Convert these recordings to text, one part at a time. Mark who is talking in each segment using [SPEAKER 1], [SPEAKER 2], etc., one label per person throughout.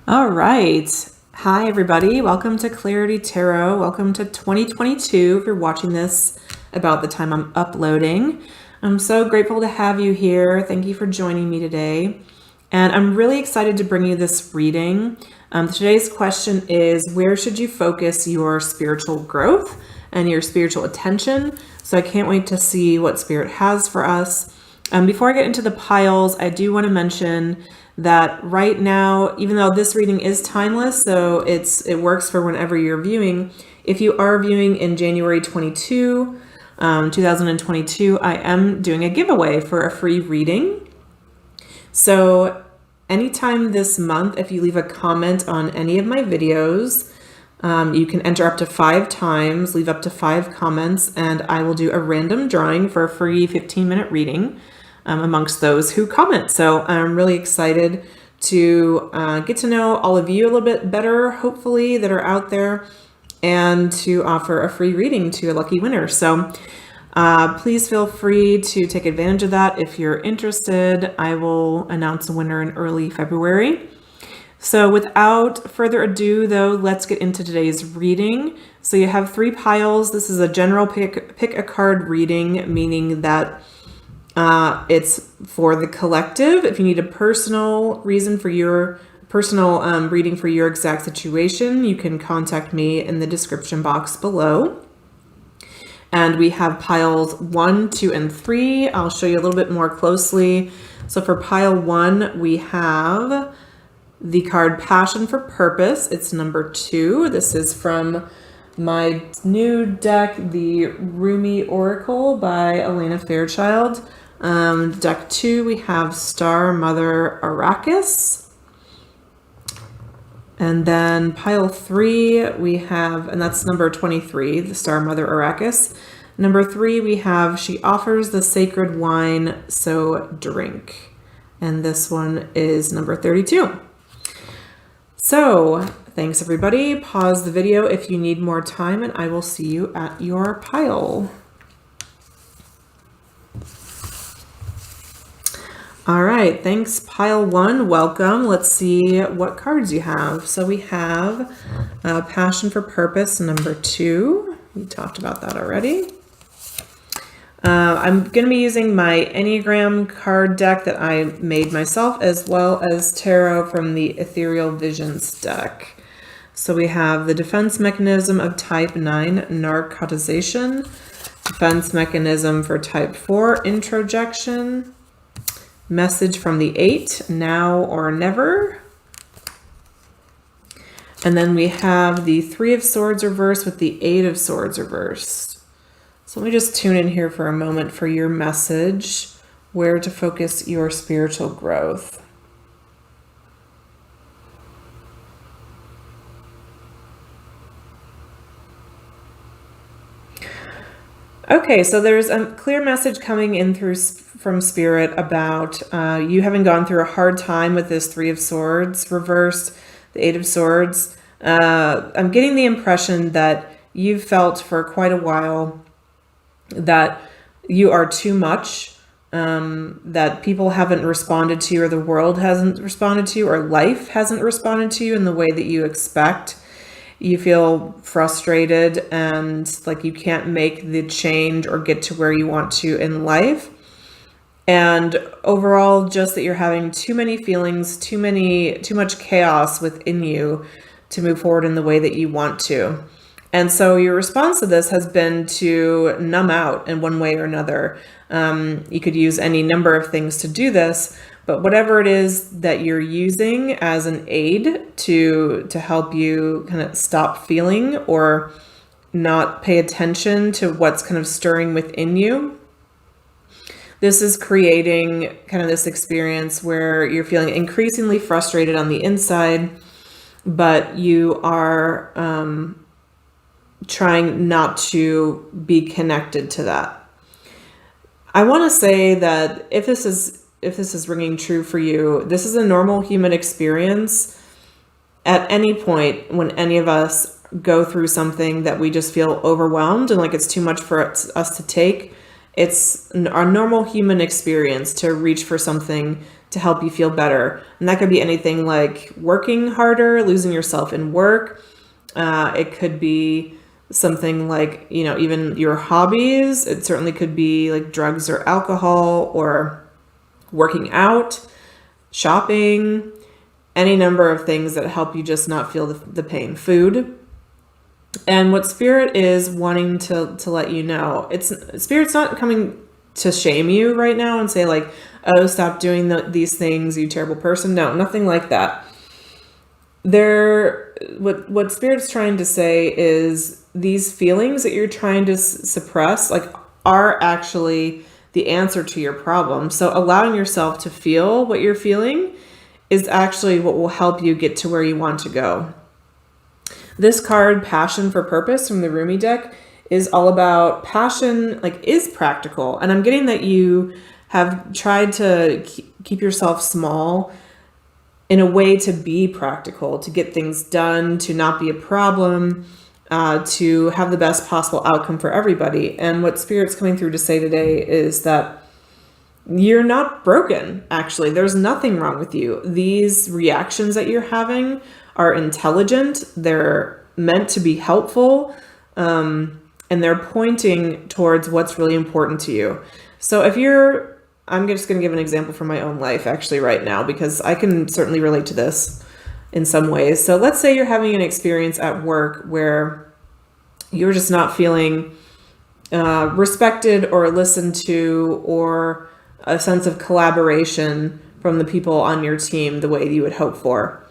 [SPEAKER 1] All right. Hi, everybody. Welcome to Clarity Tarot. Welcome to 2022. If you're watching this about the time I'm uploading, I'm so grateful to have you here. Thank you for joining me today. And I'm really excited to bring you this reading. Today's question is, where should you focus your spiritual growth and your spiritual attention? So I can't wait to see what Spirit has for us. Before I get into the piles, I do want to mention that right now, even though this reading is timeless, so it works for whenever you're viewing. If you are viewing in January 2022, I am doing a giveaway for a free reading. So anytime this month, if you leave a comment on any of my videos, you can enter up to 5 times, leave up to 5 comments, and I will do a random drawing for a free 15-minute reading amongst those who comment. So I'm really excited to get to know all of you a little bit better, hopefully, that are out there, and to offer a free reading to a lucky winner. So please feel free to take advantage of that. If you're interested, I will announce a winner in early February. So without further ado, though, let's get into today's reading. So you have 3 piles. This is a general pick a card reading, meaning that it's for the collective. If you need a personal reason for your personal reading for your exact situation, you can contact me in the description box below. And we have piles 1, 2, and 3. I'll show you a little bit more closely. So for pile 1, we have the card Passion for Purpose. It's number 2. This is from my new deck, the Rumi Oracle by Elena Fairchild. Deck 2, we have Star Mother Arrakis. And then pile 3, we have, and that's number 23, the Star Mother Arrakis. Number 3, we have She Offers the Sacred Wine, So Drink. And this one is number 32. So thanks everybody. Pause the video if you need more time, and I will see you at your pile. All right, thanks pile 1, welcome. Let's see what cards you have. So we have Passion for Purpose, number 2. We talked about that already. I'm going to be using my Enneagram card deck that I made myself, as well as tarot from the Ethereal Visions deck. So we have the defense mechanism of type 9, narcotization, defense mechanism for type 4, introjection, message from the 8, now or never. And then we have the 3 of Swords reversed with the 8 of Swords reversed. So let me just tune in here for a moment for your message, where to focus your spiritual growth. Okay, so there's a clear message coming in from Spirit about you having gone through a hard time with this 3 of Swords reversed, the 8 of Swords. I'm getting the impression that you've felt for quite a while that you are too much, that people haven't responded to you, or the world hasn't responded to you, or life hasn't responded to you in the way that you expect. You feel frustrated and like you can't make the change or get to where you want to in life. And overall, just that you're having too many feelings, too much chaos within you to move forward in the way that you want to. And so your response to this has been to numb out in one way or another. You could use any number of things to do this, but whatever it is that you're using as an aid to help you kind of stop feeling or not pay attention to what's kind of stirring within you, this is creating kind of this experience where you're feeling increasingly frustrated on the inside, but you are trying not to be connected to that. I want to say that if this is ringing true for you, this is a normal human experience. At any point when any of us go through something that we just feel overwhelmed and like it's too much for us to take, it's our normal human experience to reach for something to help you feel better. And that could be anything like working harder, losing yourself in work. It could be something like, even your hobbies. It certainly could be like drugs or alcohol or working out, shopping, any number of things that help you just not feel the pain. Food. And what Spirit is wanting to let you know, Spirit's not coming to shame you right now and say like, oh, stop doing these things, you terrible person. No, nothing like that. What Spirit's trying to say is these feelings that you're trying to suppress, like, are actually the answer to your problem. So allowing yourself to feel what you're feeling is actually what will help you get to where you want to go. This card, Passion for Purpose, from the Rumi deck, is all about passion, like, is practical. And I'm getting that you have tried to keep yourself small in a way to be practical, to get things done, to not be a problem, to have the best possible outcome for everybody. And what Spirit's coming through to say today is that you're not broken, actually. There's nothing wrong with you. These reactions that you're having are intelligent. They're meant to be helpful. And they're pointing towards what's really important to you. So I'm just going to give an example from my own life actually right now, because I can certainly relate to this in some ways. So let's say you're having an experience at work where you're just not feeling respected or listened to, or a sense of collaboration from the people on your team the way you would hope for.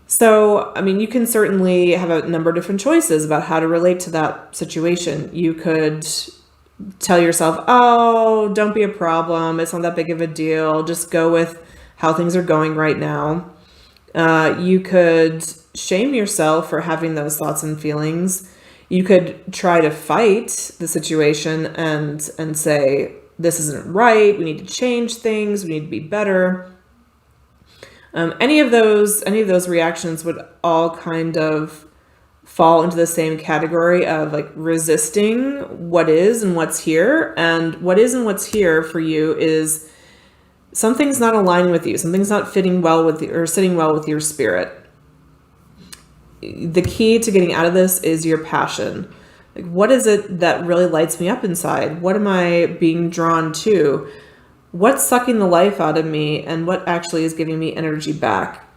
[SPEAKER 1] So, I mean, you can certainly have a number of different choices about how to relate to that situation. You could tell yourself, oh, don't be a problem. It's not that big of a deal. Just go with how things are going right now. You could shame yourself for having those thoughts and feelings. You could try to fight the situation and say, this isn't right. We need to change things. We need to be better. Any of those reactions would all kind of fall into the same category of like resisting what is and what's here. And what is and what's here for you is something's not aligning with you. Something's not fitting well with you, or sitting well with your spirit. The key to getting out of this is your passion. Like, what is it that really lights me up inside? What am I being drawn to? What's sucking the life out of me, and what actually is giving me energy back?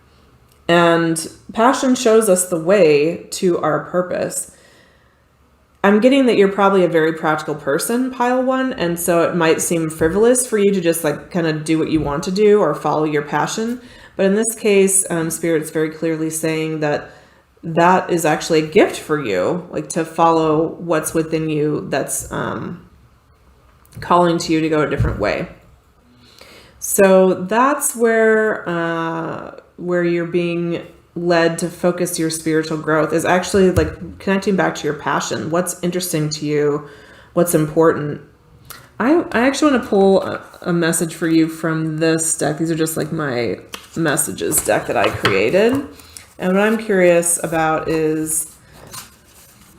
[SPEAKER 1] And passion shows us the way to our purpose. I'm getting that you're probably a very practical person, pile one, and so it might seem frivolous for you to just like kind of do what you want to do or follow your passion. But in this case, Spirit's very clearly saying that is actually a gift for you, like to follow what's within you that's calling to you to go a different way. So that's where you're being led to focus your spiritual growth, is actually like connecting back to your passion. What's interesting to you? What's important? I actually want to pull a message for you from this deck. These are just like my messages deck that I created. And what I'm curious about is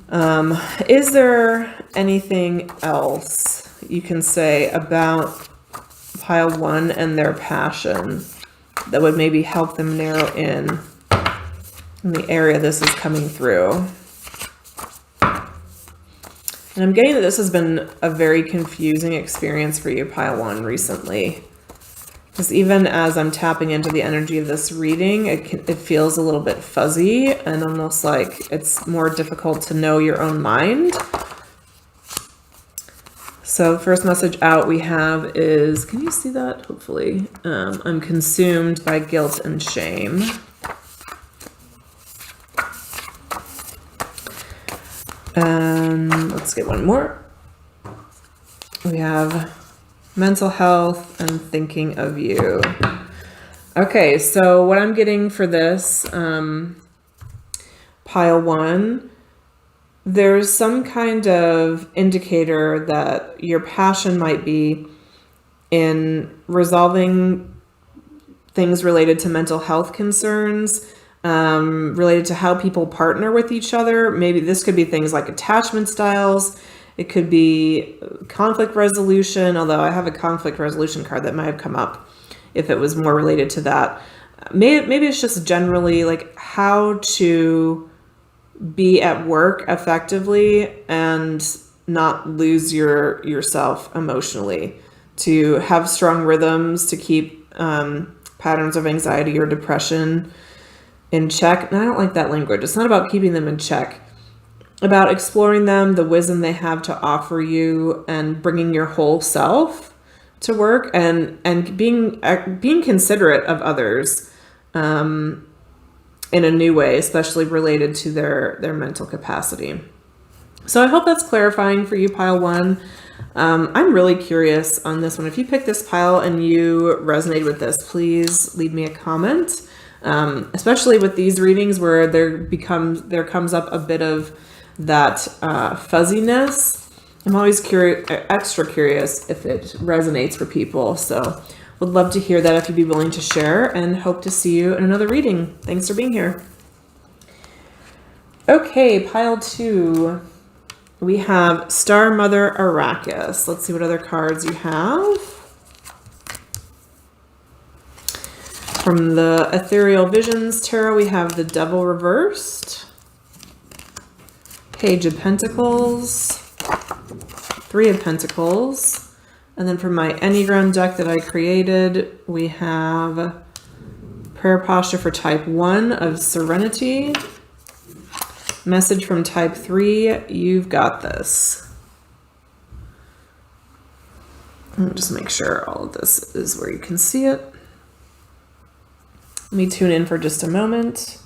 [SPEAKER 1] there anything else you can say about pile one and their passion that would maybe help them narrow in the area this is coming through? And I'm getting that this has been a very confusing experience for you, pile one, recently. Because even as I'm tapping into the energy of this reading, it feels a little bit fuzzy and almost like it's more difficult to know your own mind. So the first message out we have is, can you see that? Hopefully. I'm consumed by guilt and shame. Let's get one more. We have mental health and thinking of you. Okay, so what I'm getting for this, pile one, there's some kind of indicator that your passion might be in resolving things related to mental health concerns, related to how people partner with each other. Maybe this could be things like attachment styles. It could be conflict resolution, although I have a conflict resolution card that might have come up if it was more related to that. Maybe it's just generally like how to be at work effectively and not lose yourself emotionally, to have strong rhythms, to keep patterns of anxiety or depression in check. And I don't like that language. It's not about keeping them in check, about exploring them, the wisdom they have to offer you, and bringing your whole self to work, and being considerate of others in a new way, especially related to their mental capacity. So I hope that's clarifying for you, pile 1. I'm really curious on this one. If you picked this pile and you resonated with this, please leave me a comment. Especially with these readings where there comes up a bit of that fuzziness. I'm always extra curious if it resonates for people. So would love to hear that if you'd be willing to share, and hope to see you in another reading. Thanks for being here. Okay, pile 2. We have Star Mother Arrakis. Let's see what other cards you have. From the Ethereal Visions Tarot, we have the Devil reversed, Page of Pentacles, 3 of Pentacles, and then from my Enneagram deck that I created, we have Prayer Posture for Type 1 of Serenity, Message from Type 3, You've Got This. Let me just make sure all of this is where you can see it. Let me tune in for just a moment.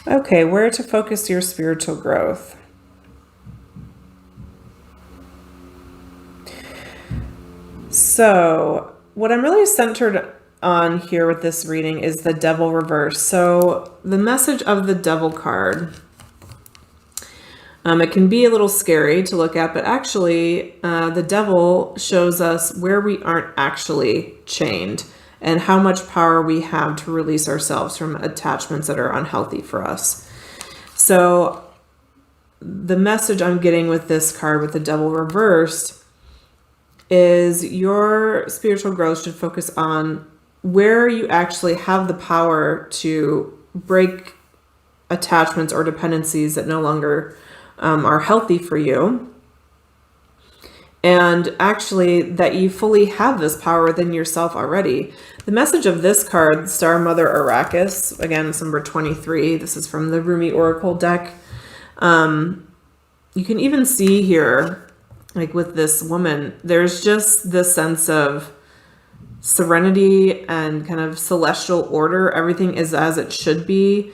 [SPEAKER 1] Okay, where to focus your spiritual growth. So, what I'm really centered on here with this reading is the Devil reverse. So, the message of the Devil card, it can be a little scary to look at, but actually the Devil shows us where we aren't actually chained and how much power we have to release ourselves from attachments that are unhealthy for us. So the message I'm getting with this card, with the Devil reversed, is your spiritual growth should focus on where you actually have the power to break attachments or dependencies that no longer are healthy for you, and actually that you fully have this power within yourself already. The message of this card, Star Mother Arrakis, again, it's number 23. This is from the Rumi Oracle deck. You can even see here, like with this woman, there's just this sense of serenity and kind of celestial order. Everything is as it should be.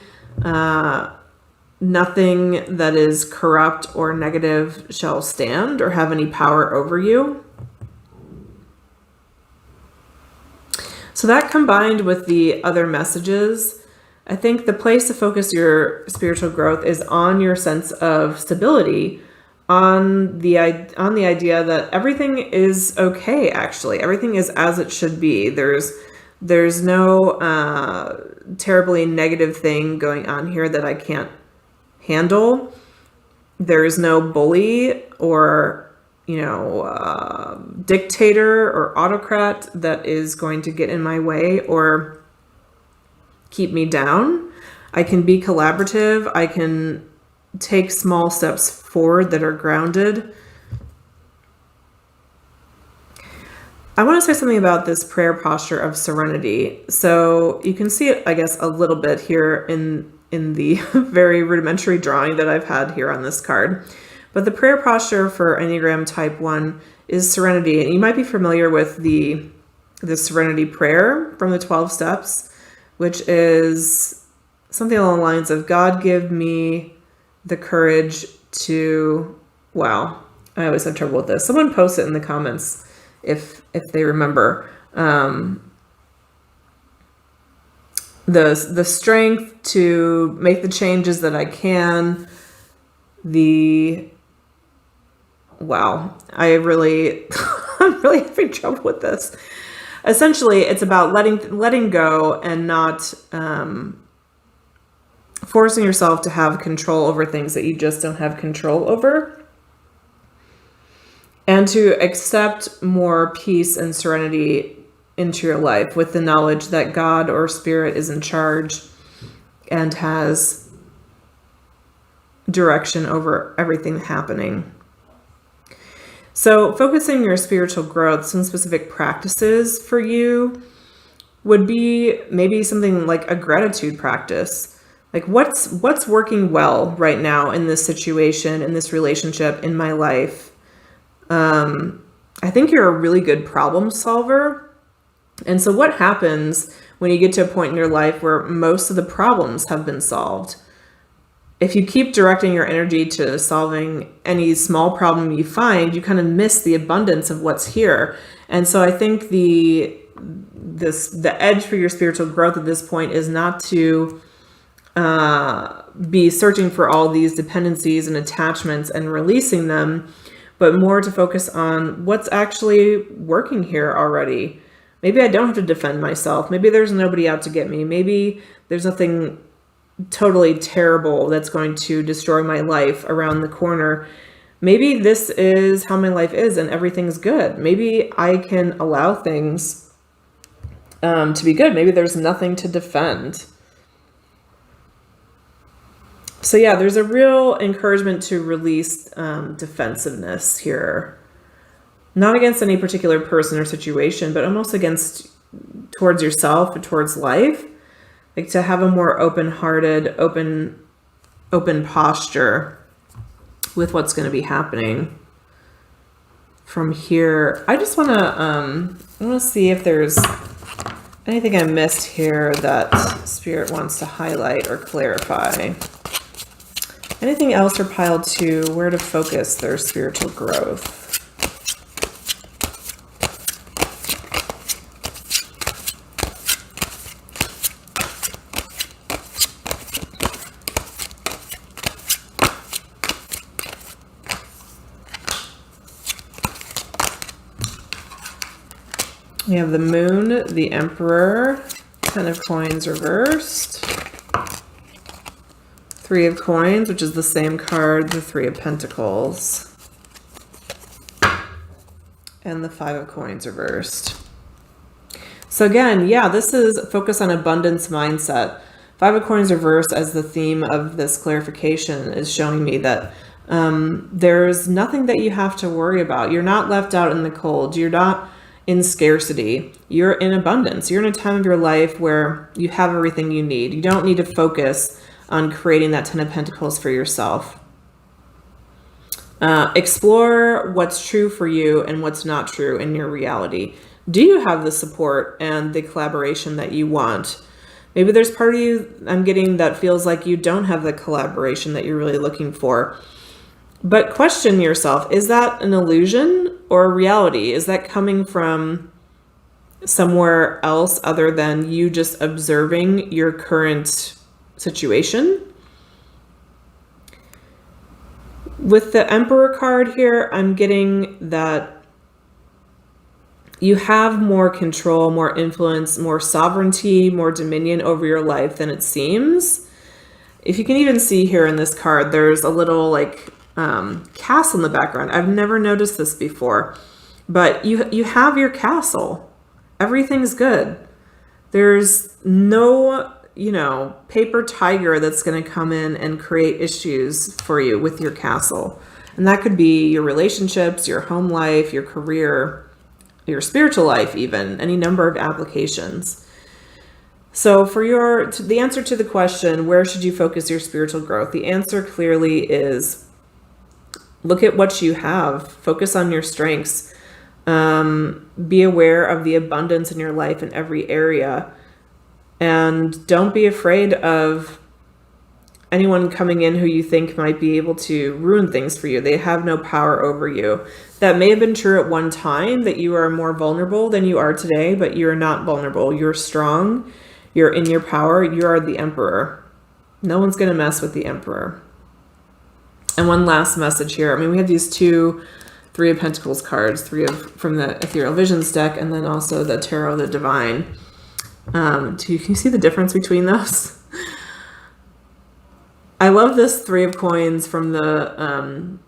[SPEAKER 1] Nothing that is corrupt or negative shall stand or have any power over you. So that, combined with the other messages, I think the place to focus your spiritual growth is on your sense of stability, on the idea that everything is okay. Actually, everything is as it should be. There's no terribly negative thing going on here that I can't handle. There's no bully or dictator or autocrat that is going to get in my way or keep me down. I can be collaborative. I can take small steps forward that are grounded. I want to say something about this prayer posture of serenity. So you can see it, I guess, a little bit here in the very rudimentary drawing that I've had here on this card. But the prayer posture for Enneagram Type 1 is serenity. And you might be familiar with the serenity prayer from the 12 steps, which is something along the lines of, God, give me the courage to, wow, I always have trouble with this. Someone post it in the comments if they remember. The strength to make the changes that I can, wow, I'm really having trouble with this. essentially it's about letting go and not forcing yourself to have control over things that you just don't have control over, and to accept more peace and serenity into your life with the knowledge that God or Spirit is in charge and has direction over everything happening. So focusing your spiritual growth, some specific practices for you would be maybe something like a gratitude practice. Like what's working well right now in this situation, in this relationship, in my life? I think you're a really good problem solver. And so what happens when you get to a point in your life where most of the problems have been solved? If you keep directing your energy to solving any small problem you find, you kind of miss the abundance of what's here. And so I think the edge for your spiritual growth at this point is not to be searching for all these dependencies and attachments and releasing them, but more to focus on what's actually working here already. Maybe I don't have to defend myself. Maybe there's nobody out to get me. Maybe there's nothing totally terrible that's going to destroy my life around the corner. Maybe this is how my life is and everything's good. Maybe I can allow things to be good. Maybe there's nothing to defend. So yeah, there's a real encouragement to release defensiveness here. Not against any particular person or situation, but almost towards yourself, towards life. Like to have a more open-hearted, open posture with what's going to be happening from here. I just want to see if there's anything I missed here that Spirit wants to highlight or clarify. Anything else for pile 2, where to focus their spiritual growth? We have the Moon, the Emperor, 10 of Coins reversed, 3 of Coins, which is the same card, the 3 of Pentacles, and the 5 of Coins reversed. So again, yeah, this is focus on abundance mindset. 5 of Coins reversed as the theme of this clarification is showing me that there's nothing that you have to worry about. You're not left out in the cold. You're not in scarcity. You're in abundance. You're in a time of your life where you have everything you need. You don't need to focus on creating that 10 of Pentacles for yourself. Explore what's true for you and what's not true in your reality. Do you have the support and the collaboration that you want? Maybe there's part of you I'm getting that feels like you don't have the collaboration that you're really looking for. But question yourself, is that an illusion or a reality? Is that coming from somewhere else other than you just observing your current situation? With the Emperor card here, I'm getting that you have more control, more influence, more sovereignty, more dominion over your life than it seems. If you can even see here in this card, there's a little like castle in the background. I've never noticed this before, but you have your castle. Everything's good. There's no, paper tiger that's going to come in and create issues for you with your castle. And that could be your relationships, your home life, your career, your spiritual life, even any number of applications. So for the answer to the question, where should you focus your spiritual growth? The answer clearly is look at what you have. Focus on your strengths. Be aware of the abundance in your life in every area. And don't be afraid of anyone coming in who you think might be able to ruin things for you. They have no power over you. That may have been true at one time, that you are more vulnerable than you are today, but you're not vulnerable. You're strong. You're in your power. You are the Emperor. No one's going to mess with the Emperor. And one last message here. I mean, we have these two Three of Pentacles cards, from the Ethereal Visions deck, and then also the Tarot of the Divine. Can you see the difference between those? I love this Three of Coins from the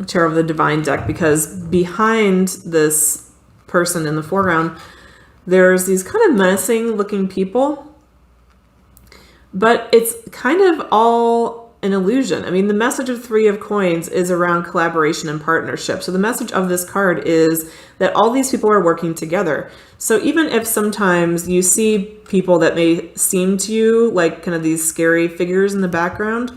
[SPEAKER 1] Tarot of the Divine deck, because behind this person in the foreground, there's these kind of menacing looking people, but it's kind of all an illusion. I mean, the message of Three of Coins is around collaboration and partnership. So the message of this card is that all these people are working together. So even if sometimes you see people that may seem to you like kind of these scary figures in the background,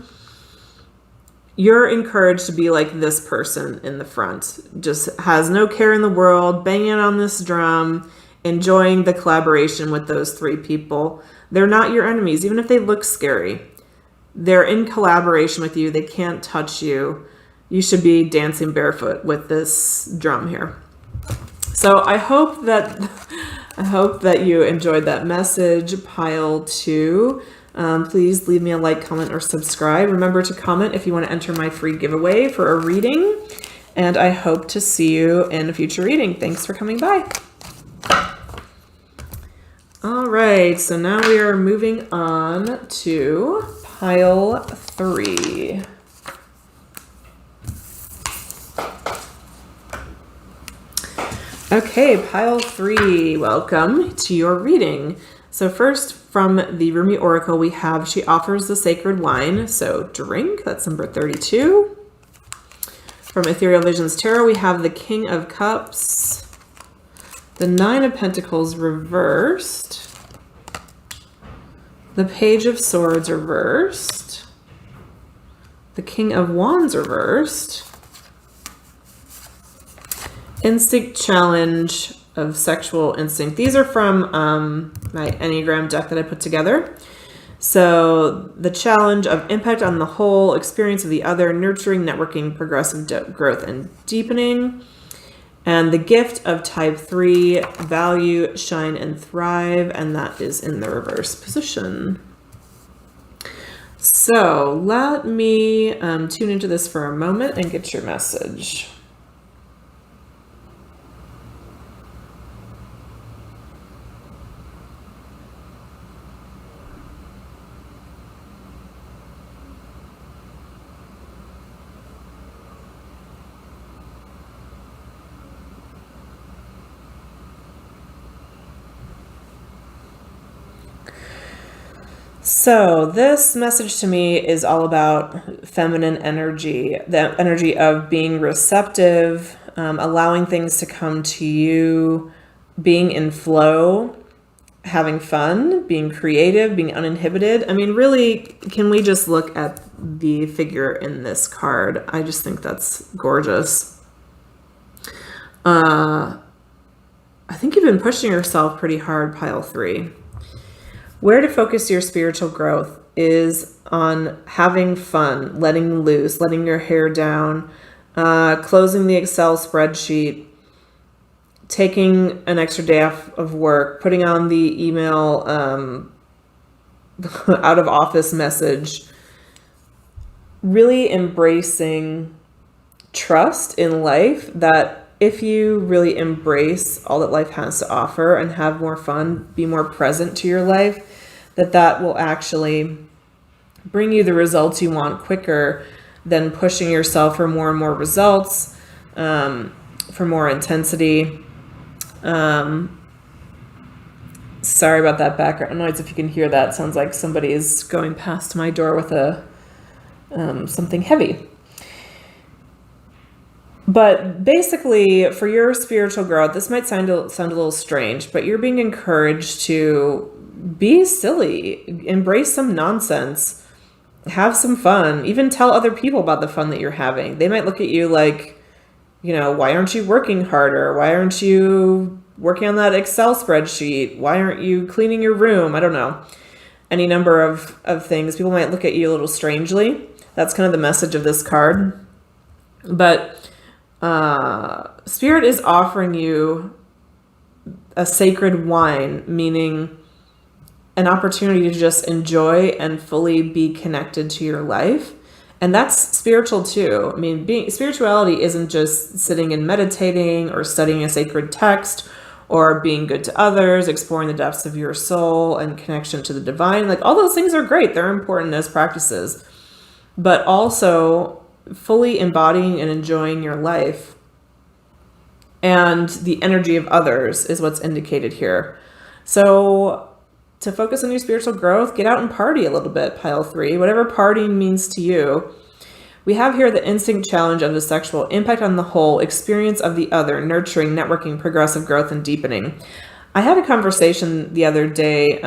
[SPEAKER 1] you're encouraged to be like this person in the front. Just has no care in the world, banging on this drum, enjoying the collaboration with those three people. They're not your enemies, even if they look scary. They're in collaboration with you. They can't touch you. You should be dancing barefoot with this drum here. So I hope that you enjoyed that message, pile 2. Please leave me a like, comment, or subscribe. Remember to comment if you want to enter my free giveaway for a reading. And I hope to see you in a future reading. Thanks for coming by. All right, so now we are moving on to pile 3. Okay, pile 3, welcome to your reading. So first, from the Rumi Oracle, we have She Offers the Sacred Wine, so drink, that's number 32. From Ethereal Visions Tarot, we have the King of Cups, the Nine of Pentacles reversed, the Page of Swords reversed, the King of Wands reversed, Instinct Challenge of Sexual Instinct. These are from my Enneagram deck that I put together. So the challenge of impact on the whole, experience of the other, nurturing, networking, progressive growth, and deepening. And the gift of type 3, value, shine, and thrive. And that is in the reverse position. So let me tune into this for a moment and get your message. So this message to me is all about feminine energy, the energy of being receptive, allowing things to come to you, being in flow, having fun, being creative, being uninhibited. I mean, really, can we just look at the figure in this card? I just think that's gorgeous. I think you've been pushing yourself pretty hard, pile 3. Where to focus your spiritual growth is on having fun, letting loose, letting your hair down, closing the Excel spreadsheet, taking an extra day off of work, putting on the email out of office message, really embracing trust in life, that if you really embrace all that life has to offer and have more fun, be more present to your life, that will actually bring you the results you want quicker than pushing yourself for more and more results, for more intensity. Sorry about that background noise. If you can hear that, sounds like somebody is going past my door with something heavy. But basically, for your spiritual growth, this might sound a little strange, but you're being encouraged to be silly, embrace some nonsense, have some fun, even tell other people about the fun that you're having. They might look at you like, you know, why aren't you working harder? Why aren't you working on that Excel spreadsheet? Why aren't you cleaning your room? I don't know. Any number of things. People might look at you a little strangely. That's kind of the message of this card. But Spirit is offering you a sacred wine, meaning an opportunity to just enjoy and fully be connected to your life And that's spiritual too. I mean, spirituality isn't just sitting and meditating or studying a sacred text or being good to others, exploring the depths of your soul and connection to the divine. Like, all those things are great. They're important as practices. But also fully embodying and enjoying your life and the energy of others is what's indicated here. So to focus on your spiritual growth, get out and party a little bit, pile 3, whatever partying means to you. We have here the instinct challenge of the sexual, impact on the whole, experience of the other, nurturing, networking, progressive growth, and deepening. I had a conversation the other day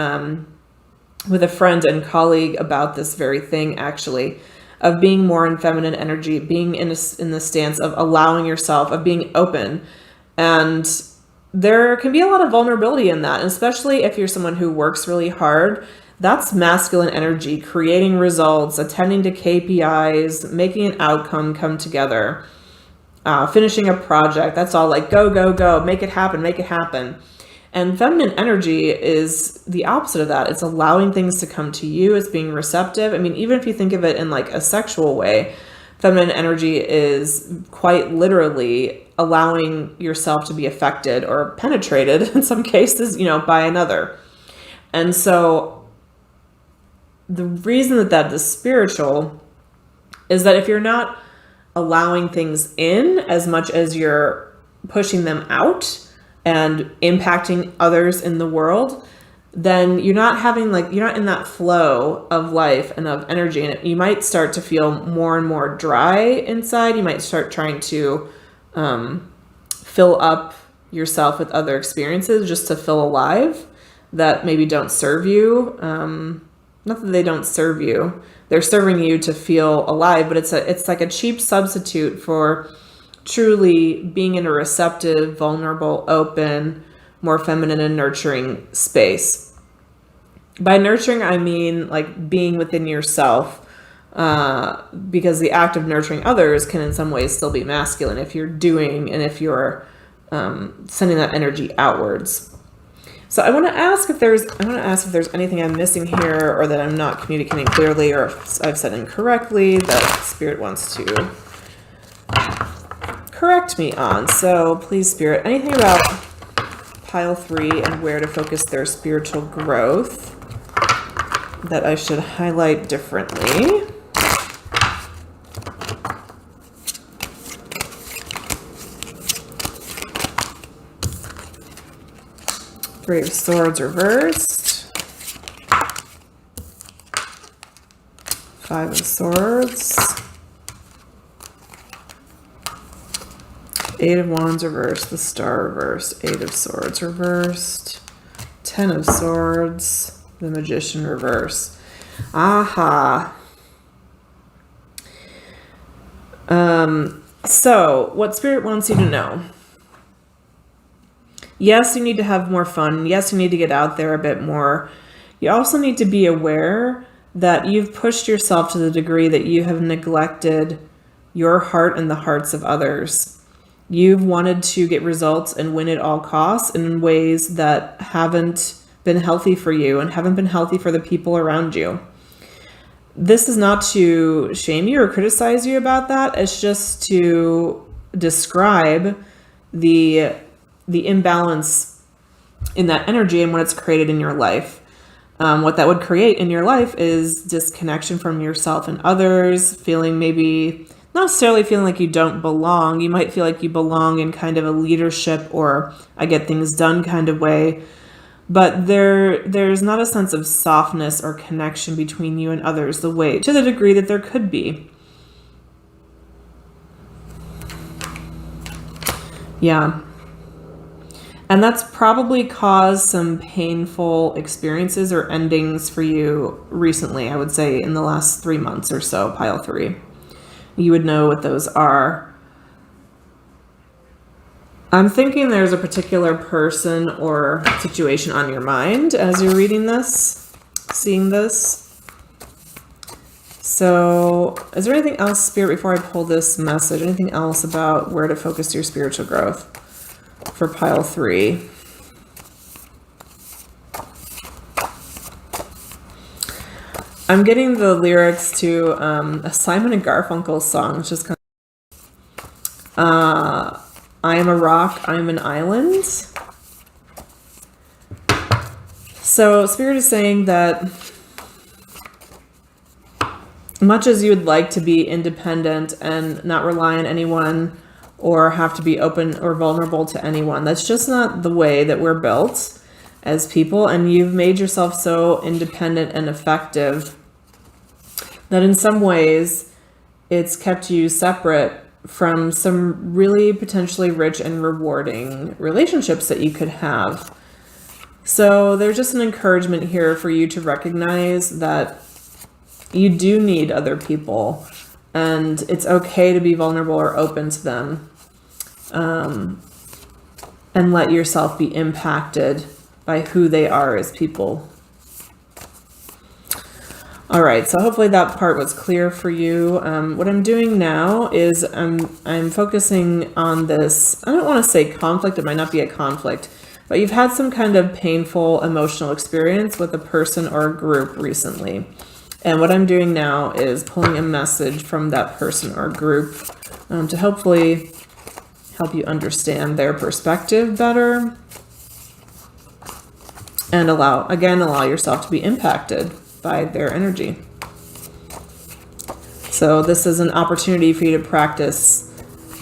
[SPEAKER 1] with a friend and colleague about this very thing, actually, of being more in feminine energy, being in the stance of allowing yourself, of being open. And there can be a lot of vulnerability in that, and especially if you're someone who works really hard. That's masculine energy, creating results, attending to KPIs, making an outcome come together, finishing a project. That's all like go, go, go, make it happen, make it happen. And feminine energy is the opposite of that. It's allowing things to come to you. It's being receptive. I mean, even if you think of it in like a sexual way, feminine energy is quite literally allowing yourself to be affected or penetrated in some cases, by another. And so the reason that is spiritual is that if you're not allowing things in as much as you're pushing them out and impacting others in the world, then you're not in that flow of life and of energy. And you might start to feel more and more dry inside. You might start trying to fill up yourself with other experiences just to feel alive that maybe don't serve you. Not that they don't serve you. They're serving you to feel alive, but it's like a cheap substitute for truly being in a receptive, vulnerable, open, more feminine and nurturing space. By nurturing, I mean like being within yourself, because the act of nurturing others can in some ways still be masculine if you're doing and if you're sending that energy outwards. So I want to ask if there's anything I'm missing here, or that I'm not communicating clearly, or if I've said incorrectly that Spirit wants to correct me on. So please, Spirit, anything about pile 3 and where to focus their spiritual growth that I should highlight differently. Three of Swords reversed. 5 of Swords. 8 of Wands reversed. The Star reversed. 8 of Swords reversed. 10 of Swords. The Magician reversed. Aha. So what Spirit wants you to know. Yes, you need to have more fun. Yes, you need to get out there a bit more. You also need to be aware that you've pushed yourself to the degree that you have neglected your heart and the hearts of others. You've wanted to get results and win at all costs in ways that haven't been healthy for you and haven't been healthy for the people around you. This is not to shame you or criticize you about that. It's just to describe the imbalance in that energy and what it's created in your life. What that would create in your life is disconnection from yourself and others, not necessarily feeling like you don't belong. You might feel like you belong in kind of a leadership or I get things done kind of way, but there's not a sense of softness or connection between you and others to the degree that there could be. Yeah. And that's probably caused some painful experiences or endings for you recently, I would say in the last 3 months or so, pile 3. You would know what those are. I'm thinking there's a particular person or situation on your mind as you're reading this, seeing this. So is there anything else, Spirit, before I pull this message, anything else about where to focus your spiritual growth for pile 3? I'm getting the lyrics to a Simon and Garfunkel song. It's just kind of, I am a rock, I am an island. So Spirit is saying that much as you would like to be independent and not rely on anyone or have to be open or vulnerable to anyone, that's just not the way that we're built as people. And you've made yourself so independent and effective that in some ways it's kept you separate from some really potentially rich and rewarding relationships that you could have. So there's just an encouragement here for you to recognize that you do need other people, and it's okay to be vulnerable or open to them, and let yourself be impacted by who they are as people. All right, so hopefully that part was clear for you. What I'm doing now is I'm focusing on this. I don't want to say conflict. It might not be a conflict, but you've had some kind of painful emotional experience with a person or a group recently. And what I'm doing now is pulling a message from that person or group to hopefully help you understand their perspective better and allow yourself to be impacted by their energy. So this is an opportunity for you to practice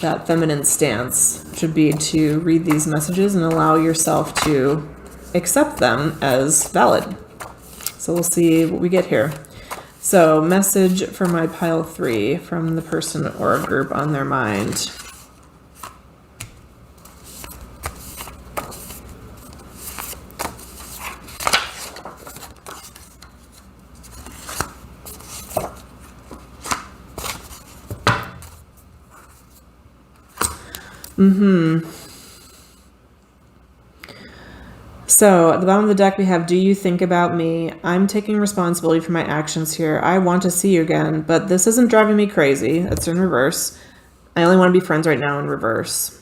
[SPEAKER 1] that feminine stance, which would be to read these messages and allow yourself to accept them as valid. So we'll see what we get here. So message for my pile 3 from the person or a group on their mind. So at the bottom of the deck we have, do you think about me? I'm taking responsibility for my actions here. I want to see you again, but this isn't driving me crazy. That's in reverse. I only want to be friends right now in reverse.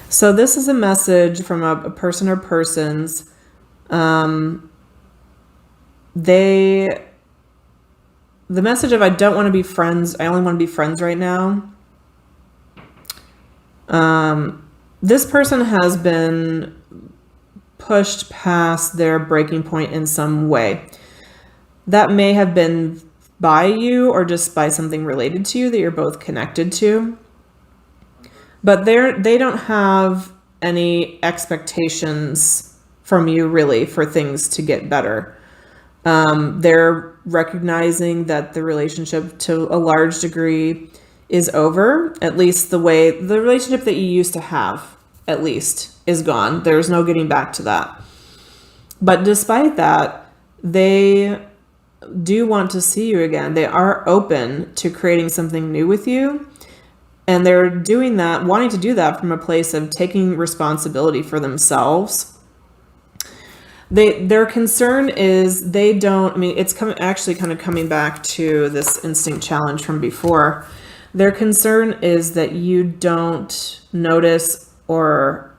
[SPEAKER 1] So this is a message from a person or persons. The message of I don't want to be friends. I only want to be friends right now. This person has been pushed past their breaking point in some way. That may have been by you or just by something related to you that you're both connected to. But they don't have any expectations from you really for things to get better. They're recognizing that the relationship to a large degree is over. At least the relationship that you used to have, at least, is gone. There's no getting back to that. But despite that, they do want to see you again. They are open to creating something new with you. And they're doing that, wanting to do that from a place of taking responsibility for themselves. Their concern is it's actually kind of coming back to this instinct challenge from before. Their concern is that you don't notice or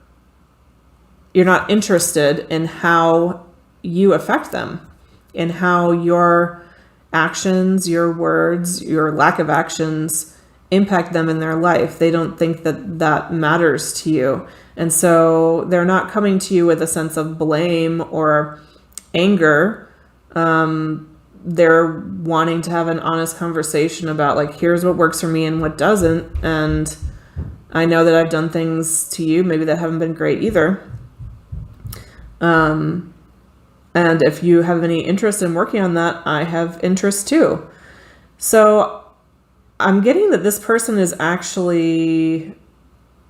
[SPEAKER 1] you're not interested in how you affect them, in how your actions, your words, your lack of actions impact them in their life. They don't think that matters to you. And so they're not coming to you with a sense of blame or anger. They're wanting to have an honest conversation about, like, here's what works for me and what doesn't. And I know that I've done things to you maybe that haven't been great either. And if you have any interest in working on that, I have interest too. So I'm getting that this person is actually,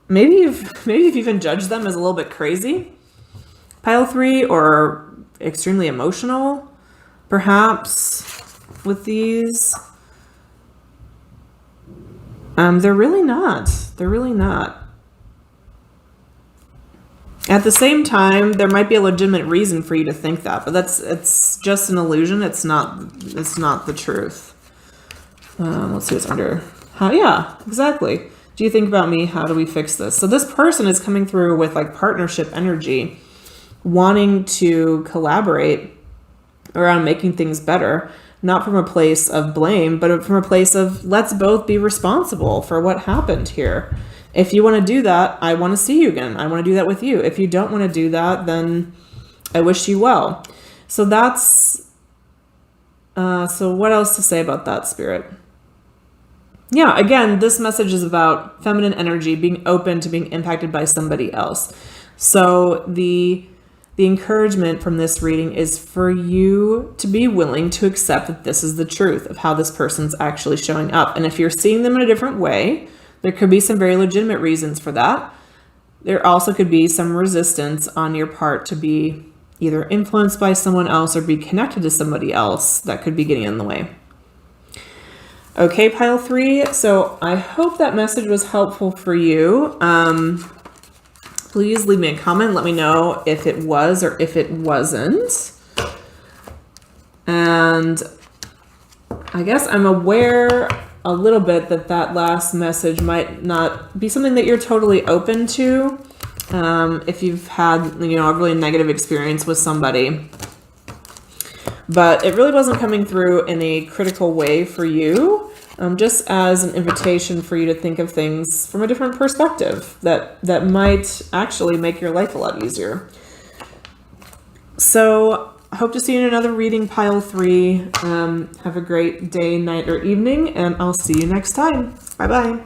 [SPEAKER 1] maybe you've even judged them as a little bit crazy, pile 3, or extremely emotional, perhaps, with these. They're really not. They're really not. At the same time, there might be a legitimate reason for you to think that, but it's just an illusion. It's not the truth. Let's see what's under. Yeah, exactly. Do you think about me? How do we fix this? So this person is coming through with like partnership energy. wanting to collaborate around making things better, not from a place of blame, but from a place of let's both be responsible for what happened here. If you want to do that, I want to see you again. I want to do that with you. If you don't want to do that, then I wish you well. So that's, so what else to say about that, Spirit? Yeah, again, this message is about feminine energy, being open to being impacted by somebody else. So the encouragement from this reading is for you to be willing to accept that this is the truth of how this person's actually showing up. And if you're seeing them in a different way, there could be some very legitimate reasons for that. There also could be some resistance on your part to be either influenced by someone else or be connected to somebody else that could be getting in the way. Okay, pile 3. So I hope that message was helpful for you. Please leave me a comment. Let me know if it was or if it wasn't. And I guess I'm aware a little bit that last message might not be something that you're totally open to. If you've had, a really negative experience with somebody. But it really wasn't coming through in a critical way for you. Just as an invitation for you to think of things from a different perspective that might actually make your life a lot easier. So I hope to see you in another reading, pile 3. Have a great day, night, or evening, and I'll see you next time. Bye-bye.